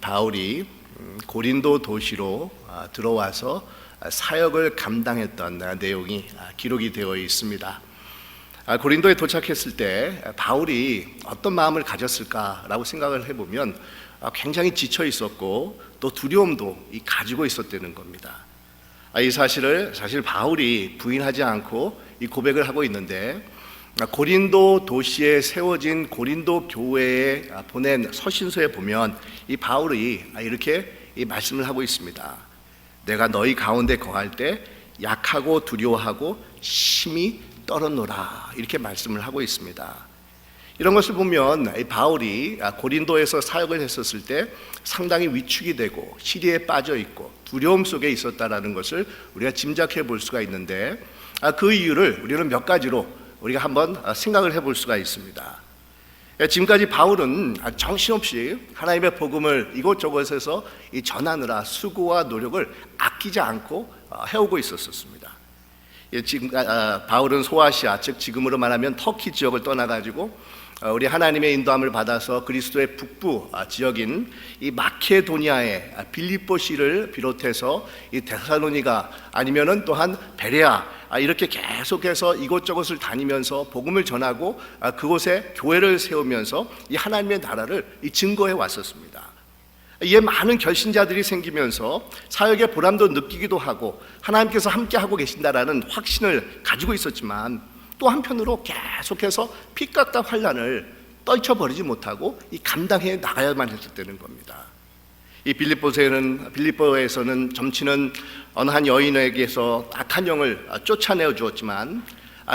바울이 고린도 도시로 들어와서 사역을 감당했던 내용이 기록이 되어 있습니다. 고린도에 도착했을 때 바울이 어떤 마음을 가졌을까라고 생각을 해보면 굉장히 지쳐 있었고 또 두려움도 가지고 있었다는 겁니다. 이 사실을 사실 바울이 부인하지 않고 이 고백을 하고 있는데, 고린도 도시에 세워진 고린도 교회에 보낸 서신서에 보면 이 바울이 이렇게 이 말씀을 하고 있습니다. 내가 너희 가운데 거할 때 약하고 두려워하고 심히 떨었노라, 이렇게 말씀을 하고 있습니다. 이런 것을 보면 바울이 고린도에서 사역을 했었을 때 상당히 위축이 되고 시리에 빠져 있고 두려움 속에 있었다라는 것을 우리가 짐작해 볼 수가 있는데, 그 이유를 우리는 몇 가지로 우리가 한번 생각을 해볼 수가 있습니다. 지금까지 바울은 정신없이 하나님의 복음을 이곳저곳에서 전하느라 수고와 노력을 아끼지 않고 해오고 있었습니다. 지금 바울은 소아시아, 즉 지금으로 말하면 터키 지역을 떠나가지고 우리 하나님의 인도함을 받아서 그리스도의 북부 지역인 이 마케도니아의 빌립보시를 비롯해서 이 데살로니가 아니면은 또한 베레아, 이렇게 계속해서 이곳저곳을 다니면서 복음을 전하고 그곳에 교회를 세우면서 이 하나님의 나라를 증거해 왔었습니다. 이에 많은 결신자들이 생기면서 사역의 보람도 느끼기도 하고 하나님께서 함께 하고 계신다라는 확신을 가지고 있었지만, 또 한편으로 계속해서 피값과 환난을 떨쳐버리지 못하고 감당해 나가야만 했었다는 겁니다. 이 빌립보에서는 점치는 어느 한 여인에게서 악한 영을 쫓아내어 주었지만,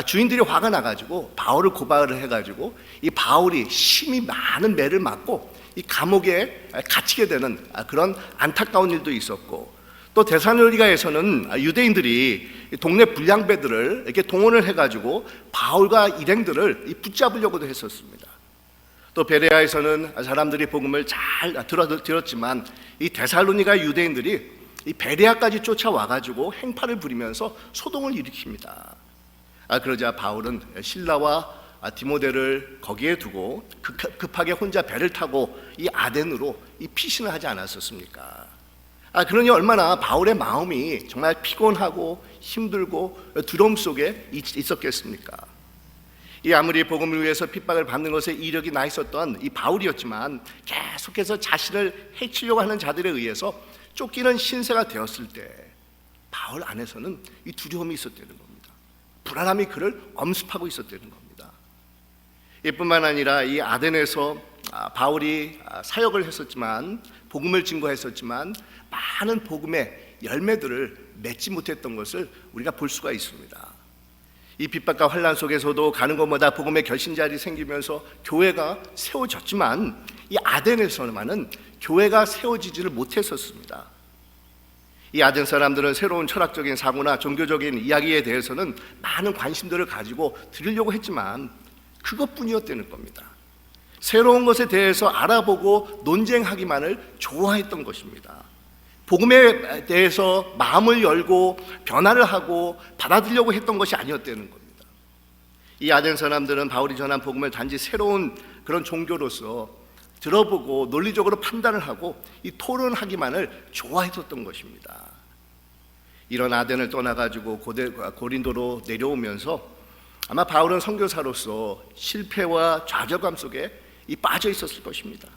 주인들이 화가 나가지고 바울을 고발을 해가지고 이 바울이 심히 많은 매를 맞고 이 감옥에 갇히게 되는 그런 안타까운 일도 있었고, 또 데살로니가에서는 유대인들이 동네 불량배들을 이렇게 동원을 해가지고 바울과 일행들을 붙잡으려고도 했었습니다. 또 베레아에서는 사람들이 복음을 잘 들었지만 이 데살로니가 유대인들이 이 베레아까지 쫓아와가지고 행파를 부리면서 소동을 일으킵니다. 그러자 바울은 신라와 디모데를 거기에 두고 급하게 혼자 배를 타고 이 아덴으로 피신을 하지 않았었습니까? 그러니 얼마나 바울의 마음이 정말 피곤하고 힘들고 두려움 속에 있었겠습니까? 아무리 복음을 위해서 핍박을 받는 것에 이력이 나 있었던 이 바울이었지만, 계속해서 자신을 해치려고 하는 자들에 의해서 쫓기는 신세가 되었을 때 바울 안에서는 이 두려움이 있었다는 겁니다. 불안함이 그를 엄습하고 있었다는 겁니다. 이뿐만 아니라 이 아덴에서 바울이 사역을 했었지만, 복음을 증거했었지만 많은 복음의 열매들을 맺지 못했던 것을 우리가 볼 수가 있습니다. 이 핍박과 환난 속에서도 가는 곳마다 복음의 결신자들이 생기면서 교회가 세워졌지만, 이 아덴에서만은 교회가 세워지지를 못했었습니다. 이 아덴 사람들은 새로운 철학적인 사고나 종교적인 이야기에 대해서는 많은 관심들을 가지고 들으려고 했지만 그것뿐이었다는 겁니다. 새로운 것에 대해서 알아보고 논쟁하기만을 좋아했던 것입니다. 복음에 대해서 마음을 열고 변화를 하고 받아들이려고 했던 것이 아니었다는 겁니다. 이 아덴 사람들은 바울이 전한 복음을 단지 새로운 그런 종교로서 들어보고 논리적으로 판단을 하고 이 토론하기만을 좋아했었던 것입니다. 이런 아덴을 떠나가지고 고린도로 내려오면서 아마 바울은 선교사로서 실패와 좌절감 속에 빠져 있었을 것입니다.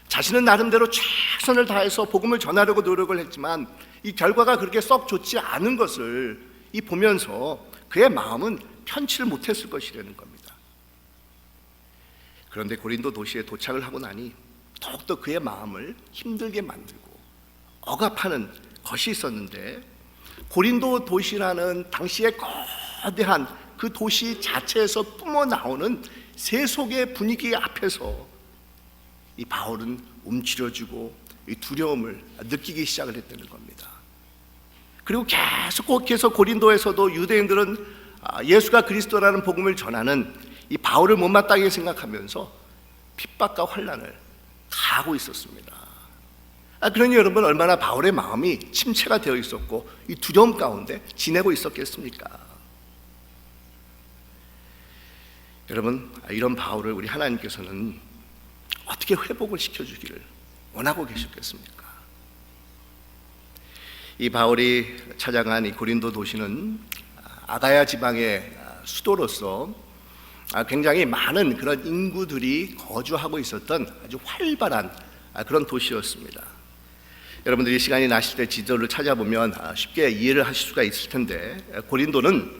자신은 나름대로 최선을 다해서 복음을 전하려고 노력을 했지만 이 결과가 그렇게 썩 좋지 않은 것을 보면서 그의 마음은 편치를 못했을 것이라는 겁니다. 그런데 고린도 도시에 도착을 하고 나니 더욱더 그의 마음을 힘들게 만들고 억압하는 것이 있었는데, 고린도 도시라는 당시의 거대한 그 도시 자체에서 뿜어나오는 세속의 분위기 앞에서 이 바울은 움츠러지고 이 두려움을 느끼기 시작을 했다는 겁니다. 그리고 계속해서 고린도에서도 유대인들은 예수가 그리스도라는 복음을 전하는 이 바울을 못마땅하게 생각하면서 핍박과 환난을 가하고 있었습니다. 그러니 여러분, 얼마나 바울의 마음이 침체가 되어 있었고 이 두려움 가운데 지내고 있었겠습니까? 여러분, 이런 바울을 우리 하나님께서는 어떻게 회복을 시켜주기를 원하고 계셨겠습니까? 이 바울이 찾아간 이 고린도 도시는 아가야 지방의 수도로서 굉장히 많은 그런 인구들이 거주하고 있었던 아주 활발한 그런 도시였습니다. 여러분들이 시간이 나실 때 지도를 찾아보면 쉽게 이해를 하실 수가 있을 텐데, 고린도는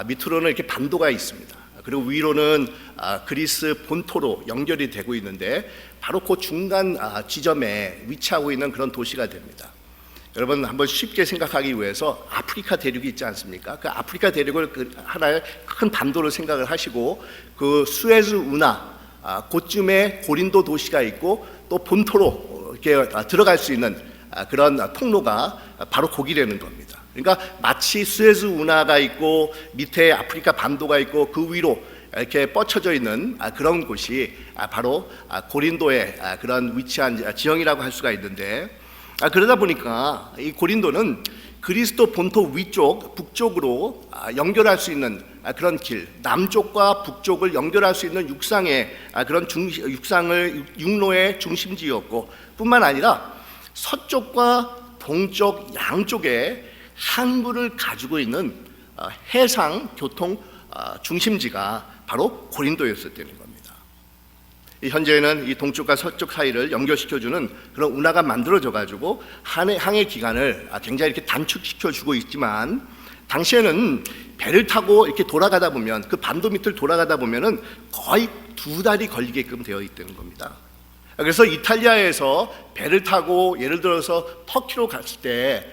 밑으로는 이렇게 반도가 있습니다. 그리고 위로는 그리스 본토로 연결이 되고 있는데, 바로 그 중간 지점에 위치하고 있는 그런 도시가 됩니다. 여러분 한번 쉽게 생각하기 위해서 아프리카 대륙이 있지 않습니까? 그 아프리카 대륙을 하나의 큰 반도로 생각을 하시고, 그 수에즈 운하 그쯤에 고린도 도시가 있고, 또 본토로 이렇게 들어갈 수 있는 그런 통로가 바로 거기라는 겁니다. 그러니까 마치 수에즈 운하가 있고 밑에 아프리카 반도가 있고 그 위로 이렇게 뻗쳐져 있는 그런 곳이 바로 고린도의 그런 위치한 지형이라고 할 수가 있는데, 그러다 보니까 이 고린도는 그리스도 본토 위쪽 북쪽으로 연결할 수 있는 그런 길, 남쪽과 북쪽을 연결할 수 있는 육상의 그런 육로의 중심지였고, 뿐만 아니라 서쪽과 동쪽 양쪽에 항구를 가지고 있는 해상 교통 중심지가 바로 고린도였었다는 겁니다. 현재는 이 동쪽과 서쪽 사이를 연결시켜주는 그런 운하가 만들어져 가지고 항해 기간을 굉장히 이렇게 단축시켜 주고 있지만, 당시에는 배를 타고 이렇게 돌아가다 보면, 그 반도 밑을 돌아가다 보면은 거의 2달이 걸리게끔 되어 있다는 겁니다. 그래서 이탈리아에서 배를 타고 예를 들어서 터키로 갔을 때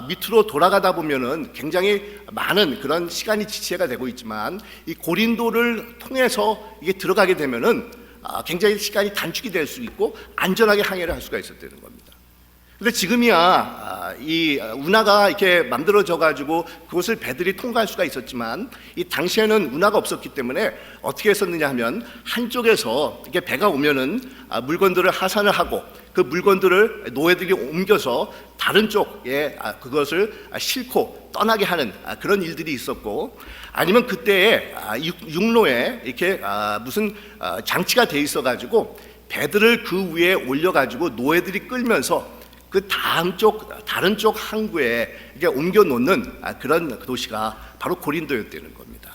밑으로 돌아가다 보면은 굉장히 많은 그런 시간이 지체가 되고 있지만, 이 고린도를 통해서 이게 들어가게 되면은 굉장히 시간이 단축이 될 수 있고 안전하게 항해를 할 수가 있었다는 겁니다. 근데 지금이야 이 운하가 이렇게 만들어져 가지고 그것을 배들이 통과할 수가 있었지만, 이 당시에는 운하가 없었기 때문에 어떻게 했었느냐 하면, 한쪽에서 이렇게 배가 오면은 물건들을 하산을 하고 그 물건들을 노예들이 옮겨서 다른 쪽에 그것을 싣고 떠나게 하는 그런 일들이 있었고, 아니면 그때에 육로에 이렇게 무슨 장치가 돼 있어 가지고 배들을 그 위에 올려 가지고 노예들이 끌면서 그 다른 쪽 항구에 이렇게 옮겨 놓는 그런 도시가 바로 고린도였다는 겁니다.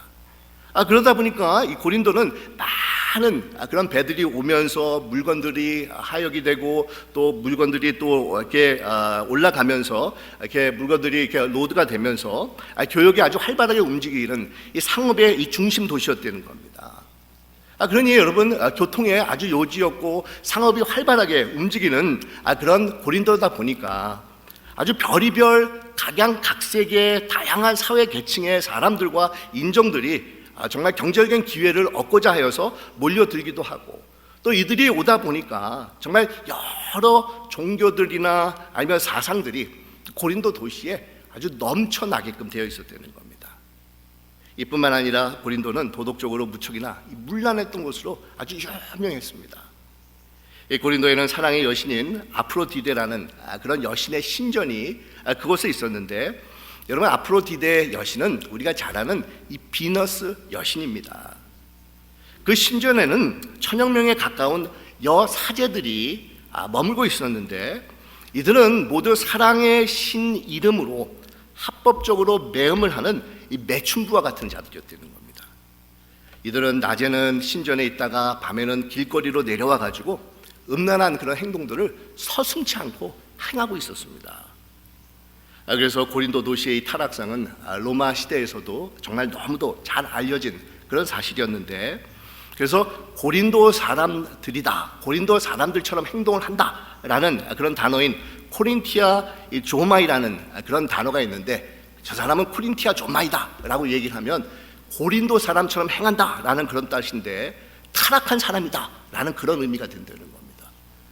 그러다 보니까 이 고린도는 많은 그런 배들이 오면서 물건들이 하역이 되고, 또 물건들이 또 이렇게 올라가면서 이렇게 물건들이 이렇게 로드가 되면서 교역이 아주 활발하게 움직이는 이 상업의 이 중심 도시였다는 겁니다. 그러니 여러분, 교통의 아주 요지였고 상업이 활발하게 움직이는 그런 고린도다 보니까 아주 별의별 각양각색의 다양한 사회 계층의 사람들과 인종들이 정말 경제적인 기회를 얻고자 하여서 몰려들기도 하고, 또 이들이 오다 보니까 정말 여러 종교들이나 아니면 사상들이 고린도 도시에 아주 넘쳐나게끔 되어 있었다는 겁니다. 이뿐만 아니라 고린도는 도덕적으로 무척이나 문란했던 곳으로 아주 유명했습니다. 이 고린도에는 사랑의 여신인 아프로디데라는 그런 여신의 신전이 그곳에 있었는데, 여러분, 아프로디데 여신은 우리가 잘 아는 이 비너스 여신입니다. 그 신전에는 1000여 명에 가까운 여사제들이 머물고 있었는데, 이들은 모두 사랑의 신 이름으로 합법적으로 매음을 하는 이 매춘부와 같은 자들이었다는 겁니다. 이들은 낮에는 신전에 있다가 밤에는 길거리로 내려와 가지고 음란한 그런 행동들을 서슴지 않고 행하고 있었습니다. 그래서 고린도 도시의 이 타락상은 로마 시대에서도 정말 너무도 잘 알려진 그런 사실이었는데, 그래서 고린도 사람들이다, 고린도 사람들처럼 행동을 한다라는 그런 단어인 코린티아 조마이라는 그런 단어가 있는데, 저 사람은 코린티아 조마이다 라고 얘기를 하면 고린도 사람처럼 행한다라는 그런 뜻인데, 타락한 사람이다 라는 그런 의미가 된다는 겁니다.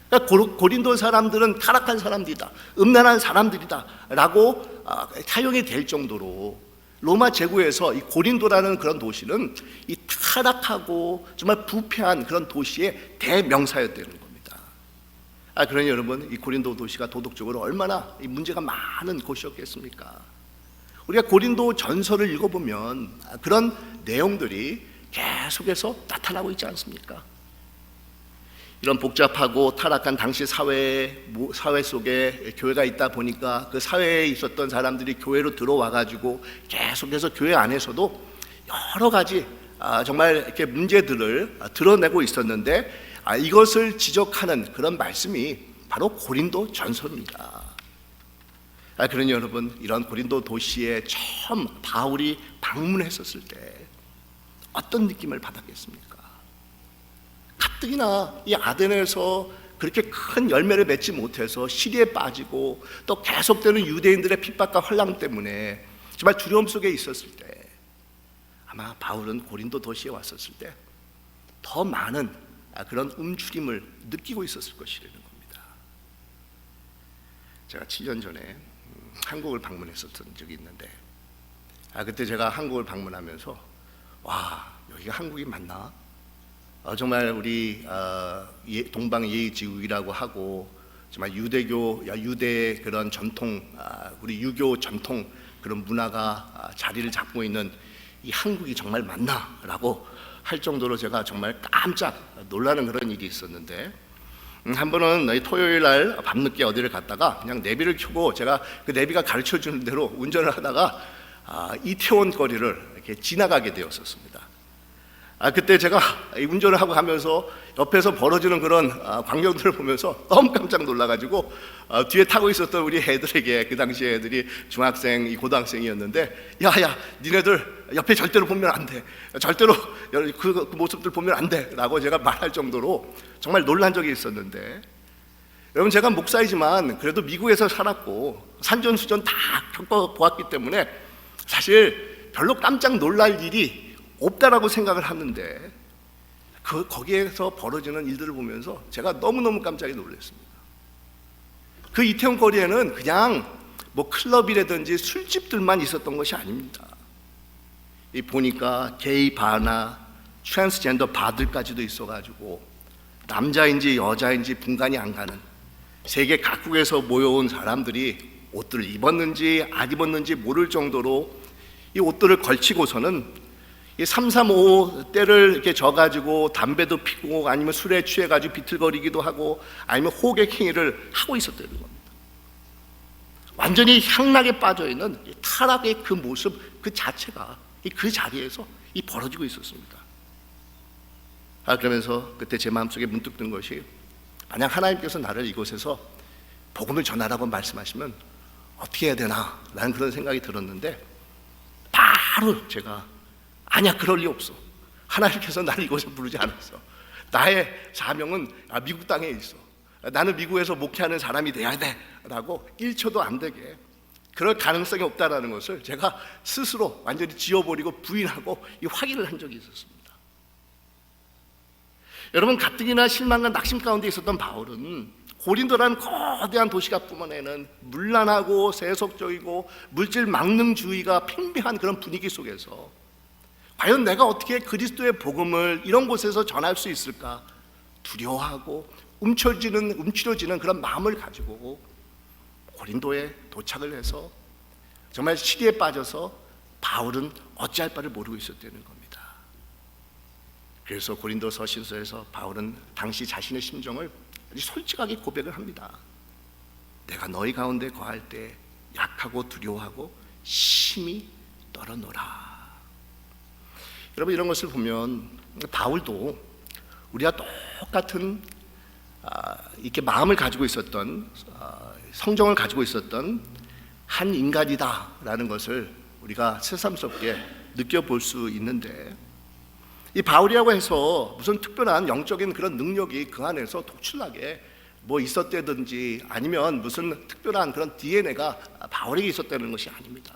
그러니까 고린도 사람들은 타락한 사람들이다, 음란한 사람들이다 라고 사용이 될 정도로 로마 제국에서 이 고린도라는 그런 도시는 이 타락하고 정말 부패한 그런 도시의 대명사였다는 겁니다. 그러니 여러분, 이 고린도 도시가 도덕적으로 얼마나 이 문제가 많은 곳이었겠습니까? 우리가 고린도 전설을 읽어보면 그런 내용들이 계속해서 나타나고 있지 않습니까? 이런 복잡하고 타락한 당시 사회 속에 교회가 있다 보니까 그 사회에 있었던 사람들이 교회로 들어와가지고 계속해서 교회 안에서도 여러 가지 정말 이렇게 문제들을 드러내고 있었는데 이것을 지적하는 그런 말씀이 바로 고린도 전서입니다. 그러니 여러분, 이런 고린도 도시에 처음 바울이 방문했었을 때 어떤 느낌을 받았겠습니까? 가뜩이나 이 아덴에서 그렇게 큰 열매를 맺지 못해서 시리에 빠지고 또 계속되는 유대인들의 핍박과 환랑 때문에 정말 두려움 속에 있었을 때 아마 바울은 고린도 도시에 왔었을 때 더 많은 그런 움츠림을 느끼고 있었을 것이라는 겁니다. 제가 7년 전에 한국을 방문했었던 적이 있는데 그때 제가 한국을 방문하면서 와, 여기가 한국이 맞나? 정말 우리 동방예의지국이라고 하고 정말 유대의 그런 전통, 우리 유교 전통 그런 문화가 자리를 잡고 있는 이 한국이 정말 맞나라고 할 정도로 제가 정말 깜짝 놀라는 그런 일이 있었는데, 한 번은 토요일 날 밤늦게 어디를 갔다가 그냥 내비를 켜고 제가 그 내비가 가르쳐 주는 대로 운전을 하다가 이태원 거리를 이렇게 지나가게 되었었습니다. 그때 제가 운전을 하고 가면서 옆에서 벌어지는 그런 광경들을 보면서 너무 깜짝 놀라가지고 뒤에 타고 있었던 우리 애들에게, 그 당시 애들이 중학생, 고등학생이었는데, 야야, 니네들 옆에 절대로 보면 안 돼, 절대로 그 모습들 보면 안 돼 라고 제가 말할 정도로 정말 놀란 적이 있었는데, 여러분, 제가 목사이지만 그래도 미국에서 살았고 산전수전 다 겪어보았기 때문에 사실 별로 깜짝 놀랄 일이 없다라고 생각을 하는데, 거기에서 벌어지는 일들을 보면서 제가 너무너무 깜짝이 놀랐습니다. 그 이태원 거리에는 그냥 뭐 클럽이라든지 술집들만 있었던 것이 아닙니다. 보니까 게이 바나 트랜스젠더 바들까지도 있어가지고 남자인지 여자인지 분간이 안 가는, 세계 각국에서 모여온 사람들이 옷들을 입었는지 안 입었는지 모를 정도로 이 옷들을 걸치고서는 335 때를 이렇게 져가지고 담배도 피고 아니면 술에 취해가지고 비틀거리기도 하고 아니면 호객 행위를 하고 있었다는 겁니다. 완전히 향락에 빠져있는 타락의 그 모습 그 자체가 그 자리에서 벌어지고 있었습니다. 그러면서 그때 제 마음속에 문득 든 것이, 만약 하나님께서 나를 이곳에서 복음을 전하라고 말씀하시면 어떻게 해야 되나 라는 그런 생각이 들었는데, 바로 제가 아니야, 그럴 리 없어. 하나님께서 나를 이곳에 부르지 않았어. 나의 사명은 미국 땅에 있어. 나는 미국에서 목회하는 사람이 돼야 돼 라고 1초도 안 되게, 그럴 가능성이 없다라는 것을 제가 스스로 완전히 지워버리고 부인하고 확인을 한 적이 있었습니다. 여러분, 가뜩이나 실망과 낙심 가운데 있었던 바울은 고린도라는 거대한 도시가 뿜어내는 문란하고 세속적이고 물질 망능주의가 팽배한 그런 분위기 속에서 과연 내가 어떻게 그리스도의 복음을 이런 곳에서 전할 수 있을까 두려워하고 움츠러지는 그런 마음을 가지고 고린도에 도착을 해서 정말 시기에 빠져서 바울은 어찌할 바를 모르고 있었다는 겁니다. 그래서 고린도서 신서에서 바울은 당시 자신의 심정을 아주 솔직하게 고백을 합니다. 내가 너희 가운데 거할 때 약하고 두려워하고 심히 떨어노라. 여러분, 이런 것을 보면 바울도 우리가 똑같은 이렇게 마음을 가지고 있었던, 성정을 가지고 있었던 한 인간이다라는 것을 우리가 새삼스럽게 느껴볼 수 있는데, 이 바울이라고 해서 무슨 특별한 영적인 그런 능력이 그 안에서 독출나게 뭐 있었다든지 아니면 무슨 특별한 그런 DNA가 바울에게 있었다는 것이 아닙니다.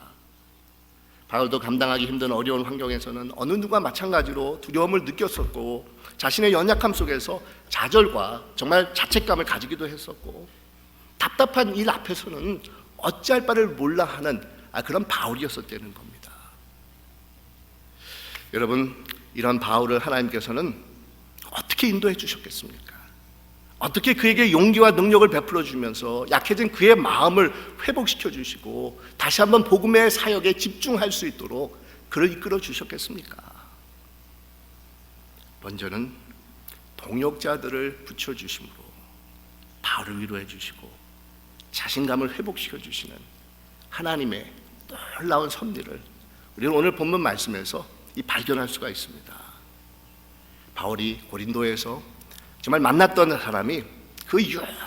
바울도 감당하기 힘든 어려운 환경에서는 어느 누구와 마찬가지로 두려움을 느꼈었고, 자신의 연약함 속에서 좌절과 정말 자책감을 가지기도 했었고, 답답한 일 앞에서는 어찌할 바를 몰라 하는 그런 바울이었었다는 겁니다. 여러분, 이런 바울을 하나님께서는 어떻게 인도해 주셨겠습니까? 어떻게 그에게 용기와 능력을 베풀어 주면서 약해진 그의 마음을 회복시켜 주시고 다시 한번 복음의 사역에 집중할 수 있도록 그를 이끌어 주셨겠습니까? 먼저는 동역자들을 붙여주심으로 바울을 위로해 주시고 자신감을 회복시켜 주시는 하나님의 놀라운 섭리를 우리는 오늘 본문 말씀에서 발견할 수가 있습니다. 바울이 고린도에서 정말 만났던 사람이 그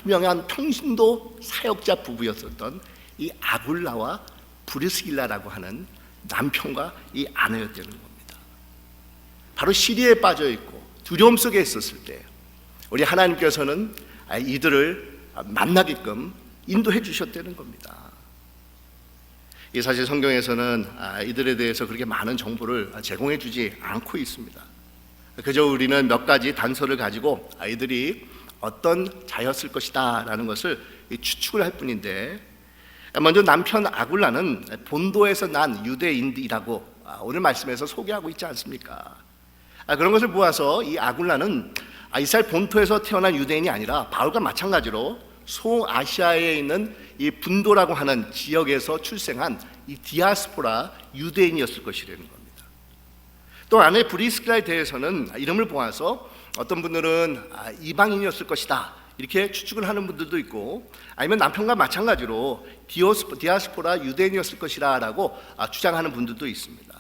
유명한 평신도 사역자 부부였었던 이 아굴라와 브리스길라라고 하는 남편과 이 아내였다는 겁니다. 바로 시리에 빠져 있고 두려움 속에 있었을 때 우리 하나님께서는 이들을 만나게끔 인도해 주셨다는 겁니다. 이 사실 성경에서는 이들에 대해서 그렇게 많은 정보를 제공해 주지 않고 있습니다. 그저 우리는 몇 가지 단서를 가지고 아이들이 어떤 자였을 것이다 라는 것을 추측을 할 뿐인데, 먼저 남편 아굴라는 본도에서 난 유대인이라고 오늘 말씀에서 소개하고 있지 않습니까? 그런 것을 보아서 이 아굴라는 이스라엘 본토에서 태어난 유대인이 아니라 바울과 마찬가지로 소아시아에 있는 이 분도라고 하는 지역에서 출생한 이 디아스포라 유대인이었을 것이라는 겁니다. 또 아내 브리스길라에 대해서는 이름을 보아서 어떤 분들은 이방인이었을 것이다 이렇게 추측을 하는 분들도 있고, 아니면 남편과 마찬가지로 디아스포라 유대인이었을 것이라 라고 주장하는 분들도 있습니다.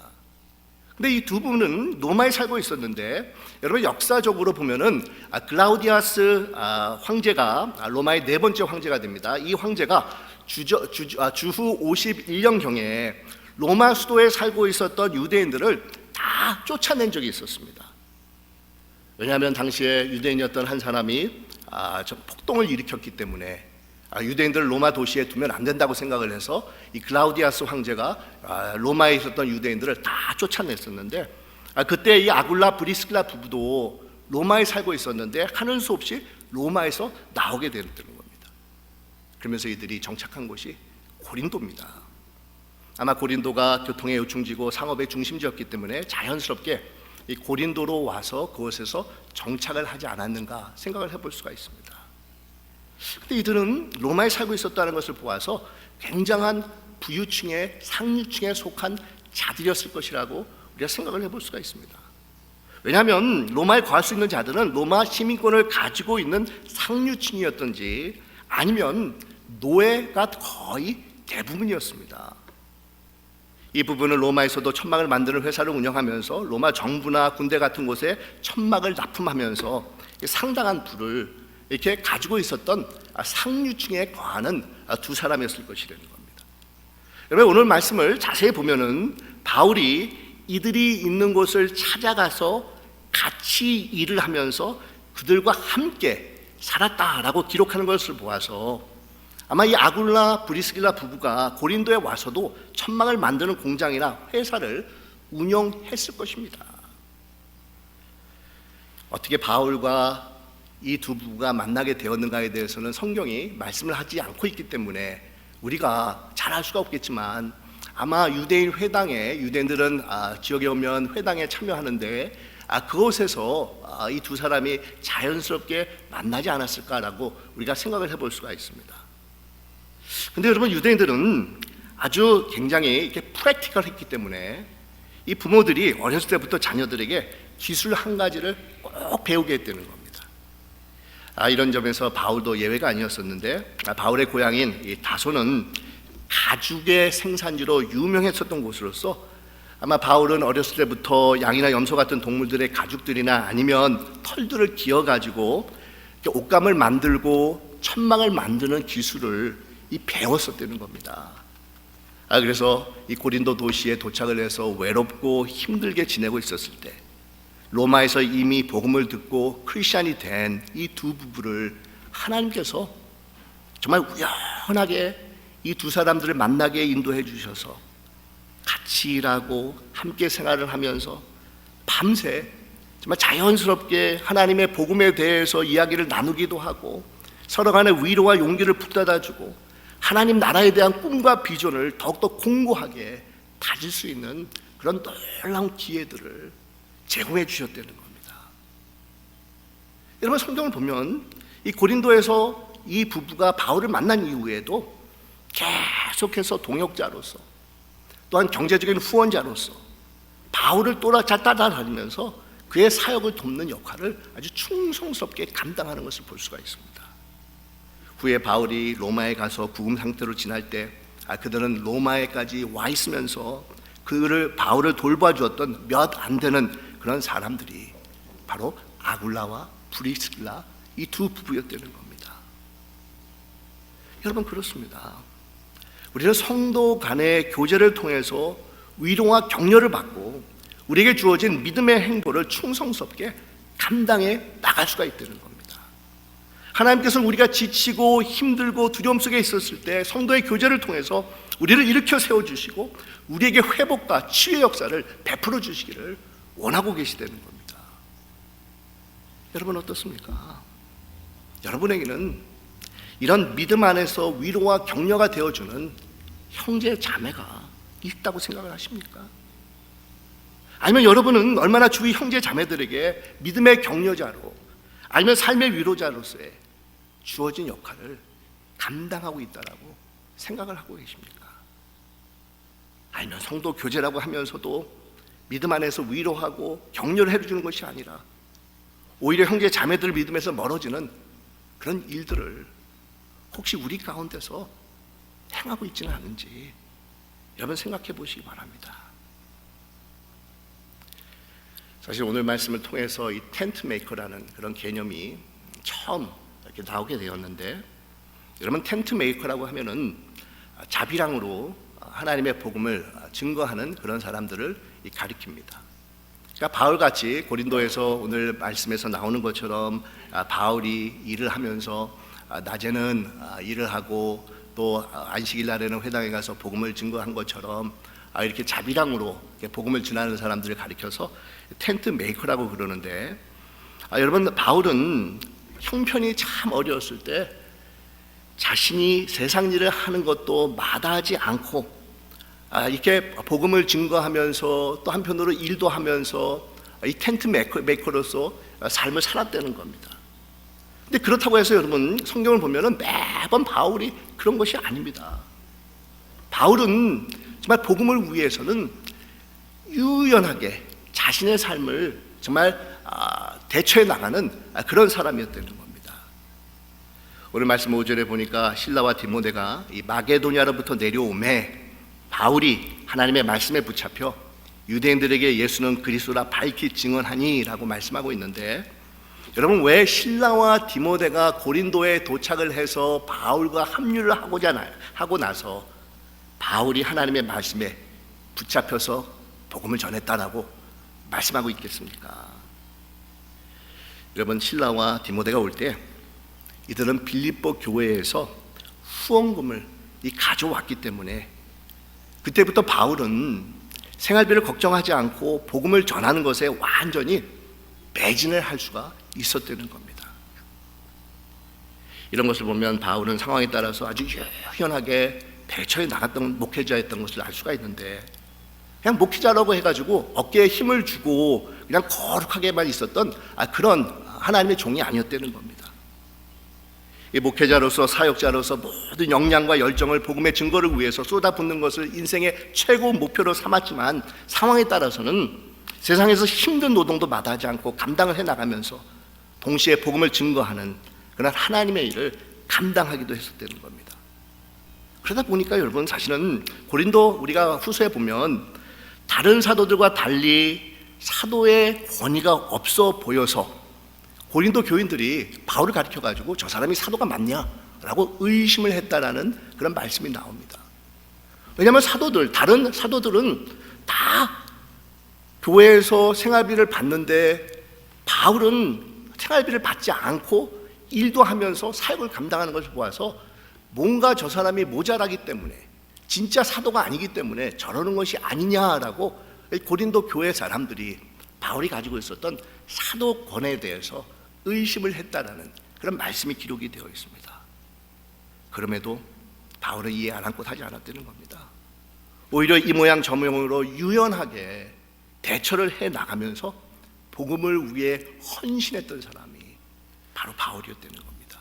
근데 이 두 분은 로마에 살고 있었는데, 여러분 역사적으로 보면은 글라우디아스 황제가 로마의 네 번째 황제가 됩니다. 이 황제가 주후 51년경에 로마 수도에 살고 있었던 유대인들을 다 쫓아낸 적이 있었습니다. 왜냐하면 당시에 유대인이었던 한 사람이 폭동을 일으켰기 때문에 유대인들을 로마 도시에 두면 안 된다고 생각을 해서 이 글라우디아스 황제가 로마에 있었던 유대인들을 다 쫓아냈었는데, 그때 이 아굴라 브리스길라 부부도 로마에 살고 있었는데 하는 수 없이 로마에서 나오게 되는 겁니다. 그러면서 이들이 정착한 곳이 고린도입니다. 아마 고린도가 교통의 요충지고 상업의 중심지였기 때문에 자연스럽게 이 고린도로 와서 그곳에서 정착을 하지 않았는가 생각을 해볼 수가 있습니다. 근데 이들은 로마에 살고 있었다는 것을 보아서 굉장한 부유층의 상류층에 속한 자들이었을 것이라고 우리가 생각을 해볼 수가 있습니다. 왜냐하면 로마에 거할 수 있는 자들은 로마 시민권을 가지고 있는 상류층이었던지 아니면 노예가 거의 대부분이었습니다. 이 부분은 로마에서도 천막을 만드는 회사를 운영하면서 로마 정부나 군대 같은 곳에 천막을 납품하면서 상당한 부를 이렇게 가지고 있었던 상류층에 거하는 두 사람이었을 것이라는 겁니다. 여러분 오늘 말씀을 자세히 보면은 바울이 이들이 있는 곳을 찾아가서 같이 일을 하면서 그들과 함께 살았다라고 기록하는 것을 보아서 아마 이 아굴라 브리스길라 부부가 고린도에 와서도 천막을 만드는 공장이나 회사를 운영했을 것입니다. 어떻게 바울과 이 두 부부가 만나게 되었는가에 대해서는 성경이 말씀을 하지 않고 있기 때문에 우리가 잘 알 수가 없겠지만, 아마 유대인 회당에 유대인들은 지역에 오면 회당에 참여하는데 그곳에서 이 두 사람이 자연스럽게 만나지 않았을까라고 우리가 생각을 해볼 수가 있습니다. 근데 여러분 유대인들은 아주 굉장히 이렇게 프랙티컬했기 때문에 이 부모들이 어렸을 때부터 자녀들에게 기술 한 가지를 꼭 배우게 했다는 겁니다. 이런 점에서 바울도 예외가 아니었었는데, 바울의 고향인 이 다소는 가죽의 생산지로 유명했었던 곳으로서 아마 바울은 어렸을 때부터 양이나 염소 같은 동물들의 가죽들이나 아니면 털들을 기어가지고 옷감을 만들고 천막을 만드는 기술을 배웠었다는 겁니다. 그래서 이 고린도 도시에 도착을 해서 외롭고 힘들게 지내고 있었을 때 로마에서 이미 복음을 듣고 크리스찬이 된 이 두 부부를 하나님께서 정말 우연하게 이 두 사람들을 만나게 인도해 주셔서 같이 일하고 함께 생활을 하면서 밤새 정말 자연스럽게 하나님의 복음에 대해서 이야기를 나누기도 하고 서로 간에 위로와 용기를 북돋아 주고 하나님 나라에 대한 꿈과 비전을 더욱더 공고하게 다질 수 있는 그런 놀라운 기회들을 제공해 주셨다는 겁니다. 여러분 성경을 보면 이 고린도에서 이 부부가 바울을 만난 이후에도 계속해서 동역자로서 또한 경제적인 후원자로서 바울을 따라다니면서 그의 사역을 돕는 역할을 아주 충성스럽게 감당하는 것을 볼 수가 있습니다. 후에 바울이 로마에 가서 구금 상태로 지날 때 그들은 로마에까지 와 있으면서 바울을 돌봐주었던 몇 안 되는 그런 사람들이 바로 아굴라와 브리스길라 이 두 부부였다는 겁니다. 여러분, 그렇습니다. 우리는 성도 간의 교제를 통해서 위로와 격려를 받고 우리에게 주어진 믿음의 행보를 충성스럽게 감당해 나갈 수가 있다는 겁니다. 하나님께서는 우리가 지치고 힘들고 두려움 속에 있었을 때 성도의 교제를 통해서 우리를 일으켜 세워주시고 우리에게 회복과 치유의 역사를 베풀어 주시기를 원하고 계시다는 겁니다. 여러분, 어떻습니까? 여러분에게는 이런 믿음 안에서 위로와 격려가 되어주는 형제 자매가 있다고 생각을 하십니까? 아니면 여러분은 얼마나 주위 형제 자매들에게 믿음의 격려자로 아니면 삶의 위로자로서의 주어진 역할을 감당하고 있다라고 생각을 하고 계십니까? 아니면 성도 교제라고 하면서도 믿음 안에서 위로하고 격려를 해주는 것이 아니라 오히려 형제 자매들 믿음에서 멀어지는 그런 일들을 혹시 우리 가운데서 행하고 있지는 않은지 여러분 생각해 보시기 바랍니다. 사실 오늘 말씀을 통해서 이 텐트 메이커라는 그런 개념이 처음 이렇게 나오게 되었는데, 여러분, 텐트 메이커라고 하면은 자비랑으로 하나님의 복음을 증거하는 그런 사람들을 가리킵니다. 그러니까 바울같이 고린도에서 오늘 말씀에서 나오는 것처럼 바울이 일을 하면서 낮에는 일을 하고 또 안식일 날에는 회당에 가서 복음을 증거한 것처럼 이렇게 자비랑으로 복음을 전하는 사람들을 가리켜서 텐트 메이커라고 그러는데, 여러분, 바울은 형편이 참 어려웠을 때 자신이 세상 일을 하는 것도 마다하지 않고 이렇게 복음을 증거하면서 또 한편으로 일도 하면서 이 텐트 메이커로서 삶을 살았다는 겁니다. 근데 그렇다고 해서 여러분, 성경을 보면은 매번 바울이 그런 것이 아닙니다. 바울은 정말 복음을 위해서는 유연하게 자신의 삶을 정말 대처해 나가는 그런 사람이었다는 겁니다. 오늘 말씀 5절에 보니까 실라와 디모데가 이 마게도냐로부터 내려오매 바울이 하나님의 말씀에 붙잡혀 유대인들에게 예수는 그리스도라 밝히 증언하니 라고 말씀하고 있는데, 여러분, 왜 실라와 디모데가 고린도에 도착을 해서 바울과 합류를 하고 나서 바울이 하나님의 말씀에 붙잡혀서 복음을 전했다라고 말씀하고 있겠습니까? 여러분, 실라와 디모데가 올 때 이들은 빌립보 교회에서 후원금을 가져왔기 때문에 그때부터 바울은 생활비를 걱정하지 않고 복음을 전하는 것에 완전히 매진을 할 수가 있었다는 겁니다. 이런 것을 보면 바울은 상황에 따라서 아주 유연하게 대처해 나갔던 목회자였던 것을 알 수가 있는데, 그냥 목회자라고 해가지고 어깨에 힘을 주고 그냥 거룩하게만 있었던 그런 하나님의 종이 아니었다는 겁니다. 이 목회자로서 사역자로서 모든 역량과 열정을 복음의 증거를 위해서 쏟아붓는 것을 인생의 최고 목표로 삼았지만, 상황에 따라서는 세상에서 힘든 노동도 마다하지 않고 감당을 해나가면서 동시에 복음을 증거하는 그런 하나님의 일을 감당하기도 했었다는 겁니다. 그러다 보니까 여러분, 사실은 고린도 우리가 후서에 보면 다른 사도들과 달리 사도의 권위가 없어 보여서 고린도 교인들이 바울을 가르쳐가지고 저 사람이 사도가 맞냐라고 의심을 했다라는 그런 말씀이 나옵니다. 왜냐하면 다른 사도들은 다 교회에서 생활비를 받는데 바울은 생활비를 받지 않고 일도 하면서 사역을 감당하는 것을 보아서 뭔가 저 사람이 모자라기 때문에, 진짜 사도가 아니기 때문에 저러는 것이 아니냐라고 고린도 교회 사람들이 바울이 가지고 있었던 사도권에 대해서 의심을 했다라는 그런 말씀이 기록이 되어 있습니다. 그럼에도 바울은 이해 안 하고 하지 않았다는 겁니다. 오히려 이 모양 저 모양으로 유연하게 대처를 해 나가면서 복음을 위해 헌신했던 사람이 바로 바울이었다는 겁니다.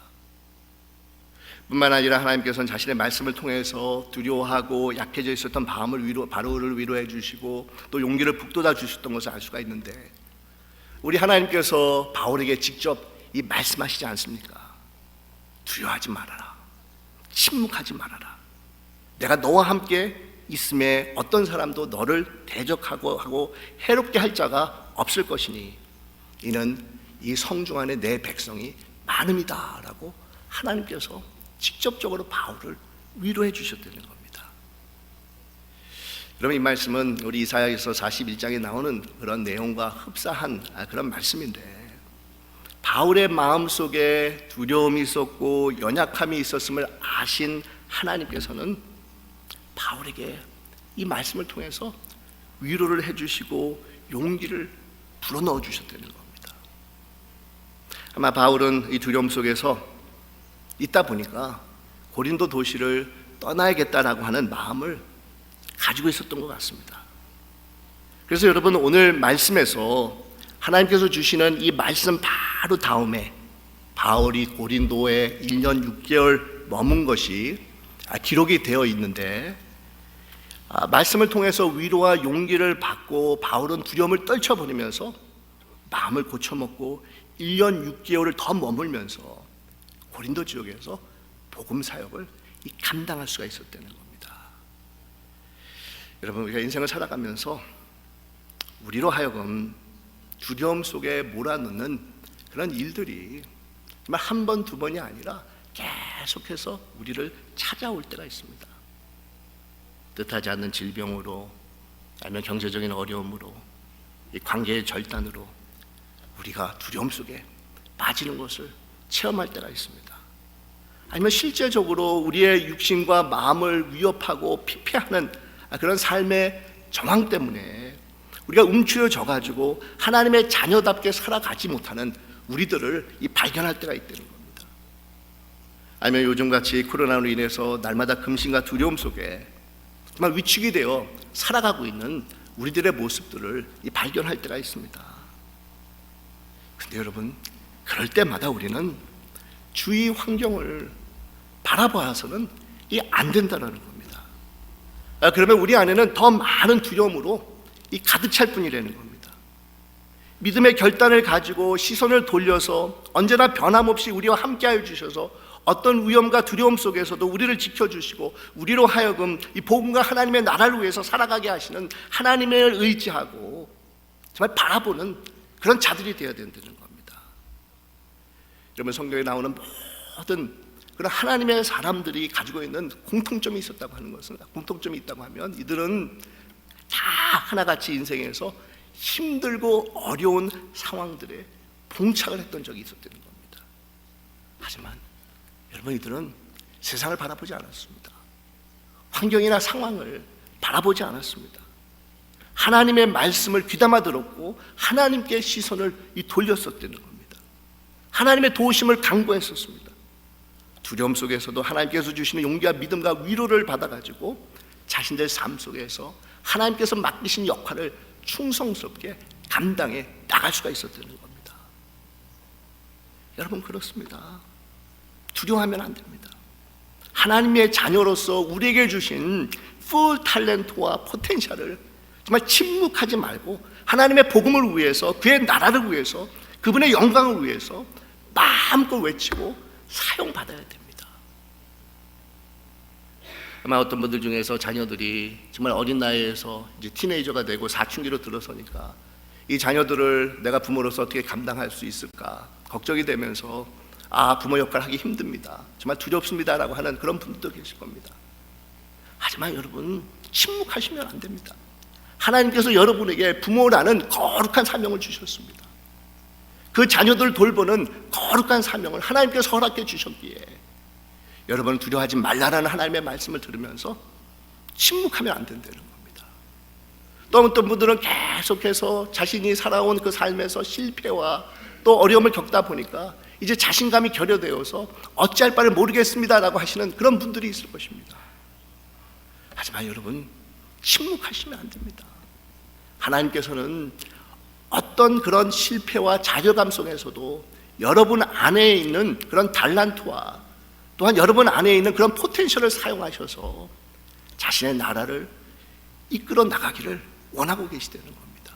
뿐만 아니라 하나님께서는 자신의 말씀을 통해서 두려워하고 약해져 있었던 바울을 위로해 주시고 또 용기를 북돋아 주셨던 것을 알 수가 있는데, 우리 하나님께서 바울에게 직접 이 말씀하시지 않습니까? 두려워하지 말아라. 침묵하지 말아라. 내가 너와 함께 있음에 어떤 사람도 너를 대적하고 해롭게 할 자가 없을 것이니 이는 이 성중 안에 내 백성이 많음이다 라고 하나님께서 직접적으로 바울을 위로해 주셨다는 겁니다. 여러분, 이 말씀은 우리 이사야에서 41장에 나오는 그런 내용과 흡사한 그런 말씀인데, 바울의 마음속에 두려움이 있었고 연약함이 있었음을 아신 하나님께서는 바울에게 이 말씀을 통해서 위로를 해주시고 용기를 불어넣어 주셨다는 겁니다. 아마 바울은 이 두려움 속에서 있다 보니까 고린도 도시를 떠나야겠다라고 하는 마음을 가지고 있었던 것 같습니다. 그래서 여러분, 오늘 말씀에서 하나님께서 주시는 이 말씀 바로 다음에 바울이 고린도에 1년 6개월 머문 것이 기록이 되어 있는데, 말씀을 통해서 위로와 용기를 받고 바울은 두려움을 떨쳐버리면서 마음을 고쳐먹고 1년 6개월을 더 머물면서 고린도 지역에서 복음 사역을 감당할 수가 있었다는 겁니다. 여러분, 우리가 인생을 살아가면서 우리로 하여금 두려움 속에 몰아넣는 그런 일들이 정말 한 번, 두 번이 아니라 계속해서 우리를 찾아올 때가 있습니다. 뜻하지 않는 질병으로, 아니면 경제적인 어려움으로, 이 관계의 절단으로 우리가 두려움 속에 빠지는 것을 체험할 때가 있습니다. 아니면 실제적으로 우리의 육신과 마음을 위협하고 피폐하는 그런 삶의 정황 때문에 우리가 움츠려져 가지고 하나님의 자녀답게 살아가지 못하는 우리들을 발견할 때가 있다는 겁니다. 아니면 요즘같이 코로나로 인해서 날마다 금신과 두려움 속에 정말 위축이 되어 살아가고 있는 우리들의 모습들을 발견할 때가 있습니다. 근데 여러분, 그럴 때마다 우리는 주위 환경을 바라봐서는 안 된다는 겁니다. 그러면 우리 안에는 더 많은 두려움으로 가득 찰 뿐이라는 겁니다. 믿음의 결단을 가지고 시선을 돌려서 언제나 변함없이 우리와 함께하여 주셔서 어떤 위험과 두려움 속에서도 우리를 지켜주시고 우리로 하여금 이 복음과 하나님의 나라를 위해서 살아가게 하시는 하나님을 의지하고 정말 바라보는 그런 자들이 되어야 된다는 겁니다. 여러분, 성경에 나오는 모든 그런 하나님의 사람들이 가지고 있는 공통점이 있었다고 하는 것은, 공통점이 있다고 하면 이들은 다 하나같이 인생에서 힘들고 어려운 상황들에 봉착을 했던 적이 있었다는 겁니다. 하지만 여러분, 이들은 세상을 바라보지 않았습니다. 환경이나 상황을 바라보지 않았습니다. 하나님의 말씀을 귀담아 들었고 하나님께 시선을 돌렸었다는 겁니다. 하나님의 도우심을 간구했었습니다. 두려움 속에서도 하나님께서 주시는 용기와 믿음과 위로를 받아가지고 자신들 삶 속에서 하나님께서 맡기신 역할을 충성스럽게 감당해 나갈 수가 있었다는 겁니다. 여러분, 그렇습니다. 두려워하면 안 됩니다. 하나님의 자녀로서 우리에게 주신 풀 탤런트와 포텐셜을 정말 침묵하지 말고 하나님의 복음을 위해서, 그의 나라를 위해서, 그분의 영광을 위해서 마음껏 외치고 사용받아야 됩니다. 아마 어떤 분들 중에서 자녀들이 정말 어린 나이에서 이제 티네이저가 되고 사춘기로 들어서니까 이 자녀들을 내가 부모로서 어떻게 감당할 수 있을까 걱정이 되면서 부모 역할 하기 힘듭니다, 정말 두렵습니다라고 하는 그런 분들도 계실 겁니다. 하지만 여러분, 침묵하시면 안 됩니다. 하나님께서 여러분에게 부모라는 거룩한 사명을 주셨습니다. 그 자녀들 돌보는 거룩한 사명을 하나님께서 허락해 주셨기에 여러분은 두려워하지 말라라는 하나님의 말씀을 들으면서 침묵하면 안 된다는 겁니다. 또 어떤 분들은 계속해서 자신이 살아온 그 삶에서 실패와 또 어려움을 겪다 보니까 이제 자신감이 결여되어서 어찌할 바를 모르겠습니다라고 하시는 그런 분들이 있을 것입니다. 하지만 여러분, 침묵하시면 안 됩니다. 하나님께서는 어떤 그런 실패와 좌절감 속에서도 여러분 안에 있는 그런 달란트와 또한 여러분 안에 있는 그런 포텐셜을 사용하셔서 자신의 나라를 이끌어 나가기를 원하고 계시다는 겁니다.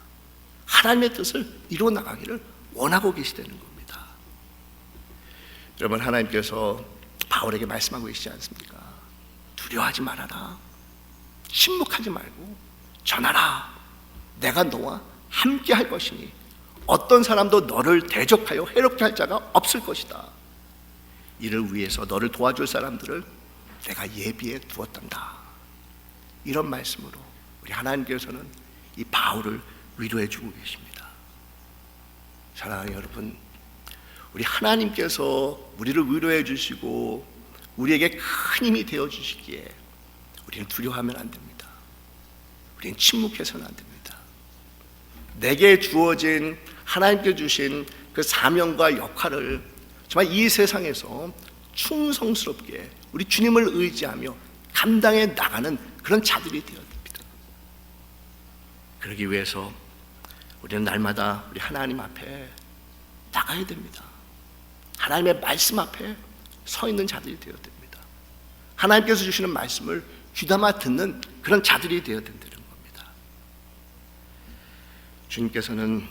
하나님의 뜻을 이루어 나가기를 원하고 계시다는 겁니다. 여러분, 하나님께서 바울에게 말씀하고 계시지 않습니까? 두려워하지 말아라. 침묵하지 말고 전하라. 내가 너와 함께 할 것이니 어떤 사람도 너를 대적하여 해롭게 할 자가 없을 것이다. 이를 위해서 너를 도와줄 사람들을 내가 예비해 두었단다. 이런 말씀으로 우리 하나님께서는 이 바울을 위로해 주고 계십니다. 사랑하는 여러분, 우리 하나님께서 우리를 위로해 주시고 우리에게 큰 힘이 되어 주시기에 우리는 두려워하면 안 됩니다. 우리는 침묵해서는 안 됩니다. 내게 주어진 하나님께 주신 그 사명과 역할을 정말 이 세상에서 충성스럽게 우리 주님을 의지하며 감당해 나가는 그런 자들이 되어야 됩니다. 그러기 위해서 우리는 날마다 우리 하나님 앞에 나가야 됩니다. 하나님의 말씀 앞에 서 있는 자들이 되어야 됩니다. 하나님께서 주시는 말씀을 귀담아 듣는 그런 자들이 되어야 된다는 겁니다. 주님께서는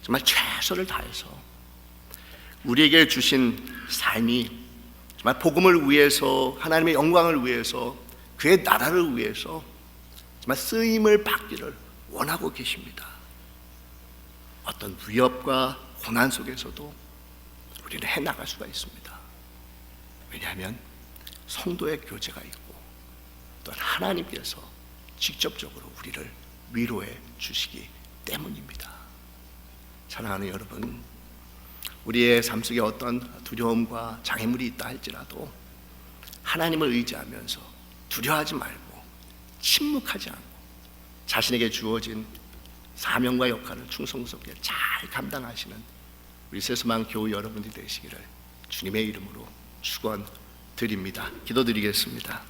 정말 최선을 다해서 우리에게 주신 삶이 정말 복음을 위해서, 하나님의 영광을 위해서, 그의 나라를 위해서 정말 쓰임을 받기를 원하고 계십니다. 어떤 위협과 고난 속에서도 우리는 해나갈 수가 있습니다. 왜냐하면 성도의 교제가 있고 또한 하나님께서 직접적으로 우리를 위로해 주시기 때문입니다. 사랑하는 여러분, 우리의 삶 속에 어떤 두려움과 장애물이 있다 할지라도 하나님을 의지하면서 두려워하지 말고 침묵하지 않고 자신에게 주어진 사명과 역할을 충성스럽게 잘 감당하시는 우리 새소망 교우 여러분들이 되시기를 주님의 이름으로 축원드립니다. 기도드리겠습니다.